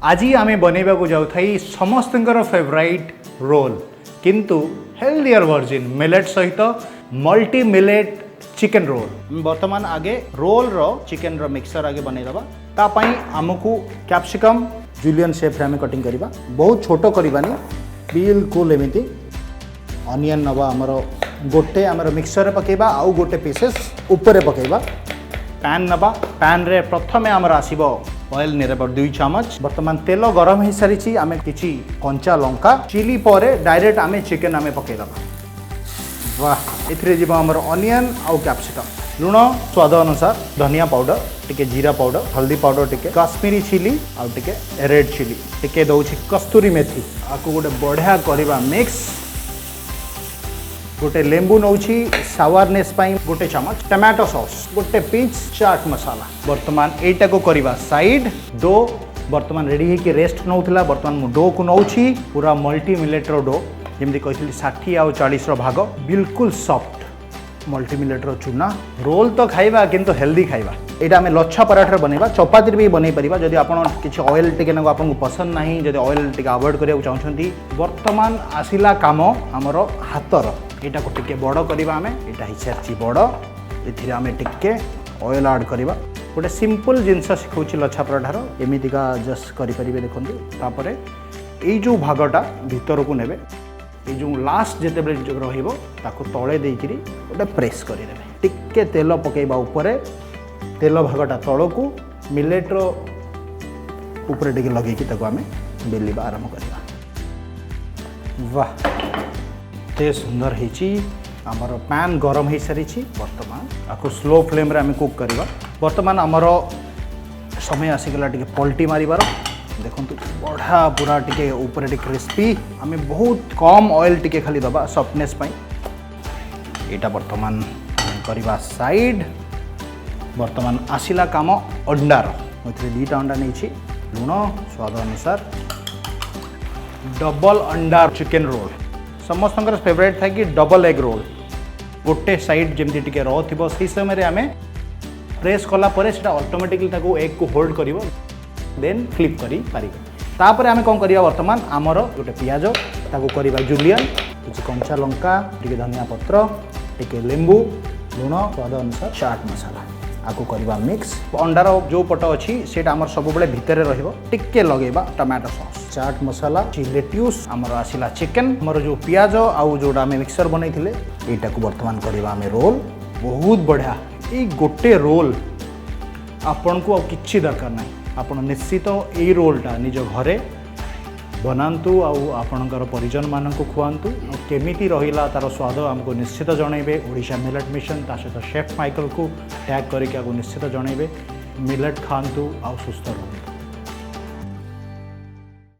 आज आम बनैवा को जाऊ समस्त फेवराइट रोल किंतु हेल्दियर वर्जिन मिलेट सहित मल्टी मिलेट चिकन रोल। बर्तमान आगे रोल रो चिकन रो मिक्सर आगे बनईदबा तापाई आमको कैप्सिकम जुलियन शेप रे कटिंग करबा बहुत छोटो करबानी बिल्कुल एमिति अनियन नवा आमर गोटे आमर मिक्सर रे पकेबा आउ गोटे पीसेस ऊपर रे पकेबा पैन नबा पैन रे प्रथमे आमर आसीबो ऑयल नेरेबा 2 चम्मच। बर्तमान तेल गरम हो सारी आम किसी कंचा लंका चिली पर डायरेक्ट आम चिकेन आम पकईदबा वाह एथिरे जीवा आमर अनियन आउ कैप्सिकम लुण स्वाद अनुसार धनिया पाउडर टिके जीरा पाउडर हल्दी पाउडर टिके काश्मीरी चिली आउ टिके रेड चिली टिके दउछि कस्तूरी मेथी आकु गोटे बढ़िया करबा मिक्स गोटे लेंबू नौछि सावरनेस पाई गोटे चम्मच टमाटो सॉस गोटे पिंच चाट मसाला। बर्तमान एटा को करबा साइड डो बर्तमान रेडी है कि रेस्ट नौथिला बर्तमान मु डो को नौछि पूरा मल्टी मिलेट रो डो जेमति कहथिली 60 आ 40 रो भाग बिल्कुल सॉफ्ट मल्टी मिलेट रो चूना रोल तो खाइबा किंतु हेल्दी खाइबा एटा हमें लच्छा पराठा बनैबा चपाती भी बनै परिबा जदि आपण किछि ऑयल टिके न आपन को पसंद नाही जदि ऑयल टिके अवॉइड करिया चाहछंती बर्तमान आसिला काम हमर हातर एटा को टिके बड़ करबा हमें एटा हि सारची बड़ एथिरे हमें टिके ऑयल ऐड करबा गोटे सिंपल जिनस सिखौछि लच्छा पराठार एमितिका जस्ट करि परिबे देखंतु तापरे एई जो भागटा भीतर को नेबे ये जो लास्ट जिते रहिबो ताको तळे देइकिरी गोटे प्रेस करि देबे टिके तेल पकेबा ऊपरे तेल भागटा तळको मिलेट रो ऊपर टिके लगेकी ताको आमे बेलिबा आरंभ करबा वाह ते सुंदर हेची आमर पैन गरम हो सारी बर्तमान आपको स्लो फ्लेम रे आम कुक करवा बर्तमान आमर समय आसीगला टिके पलटी मारिबार देखु बढ़ा पूरा टिके ऊपर टिके क्रिस्पी आम बहुत कम ऑयल टिके खाली दबा सॉफ्टनेस पाई एटा बर्तमान करवा साइड बर्तमान आसिला काम अंडार मुझे 2टा अंडा नहीं लुण स्वाद अनुसार डबल अंडा चिकेन रोल समस्त फेवरेट था कि डबल एग रोल गोटे साइड जमती टिके रॉ थिबो सही समय आम प्रेस कला परे सेटा ऑटोमेटिकली ताको एग को होल्ड करिवो देन फ्लिप करी पारिबे तापर आम कौन करिया बर्तमान आमर गोटे पियाज ताको करिबा जुलियन किछि कंचा लंका टिके धनिया पत्र टिके लेंबू लुण स्वाद अनुसार चाट मसाला आको करबा मिक्स अंडार जो पट अच्छी सेटा आमर सब बेले भितर रहिबो टिके लगेबा tomato sauce chaat masala lettuce आमर आसिला चिकेन आमर जो पियाज आउ जोडा आमे मिक्सर बनैथिले एटा को वर्तमान करबा आमे रोल बहुत बढ़िया ए गोटे रोल आपन को किछि दरकार नाही आपन निश्चित ए रोलटा निज घरे बनातु आपणकर परिजन मान खुआतु केमिति रहिला तार स्वाद आमको निश्चित जनइबे ओडिशा मिलेट मिशन ता सहित शेफ माइकल को टैग करके निश्चित जनइबे मिलेट खातु आ सुस्थ रहतु।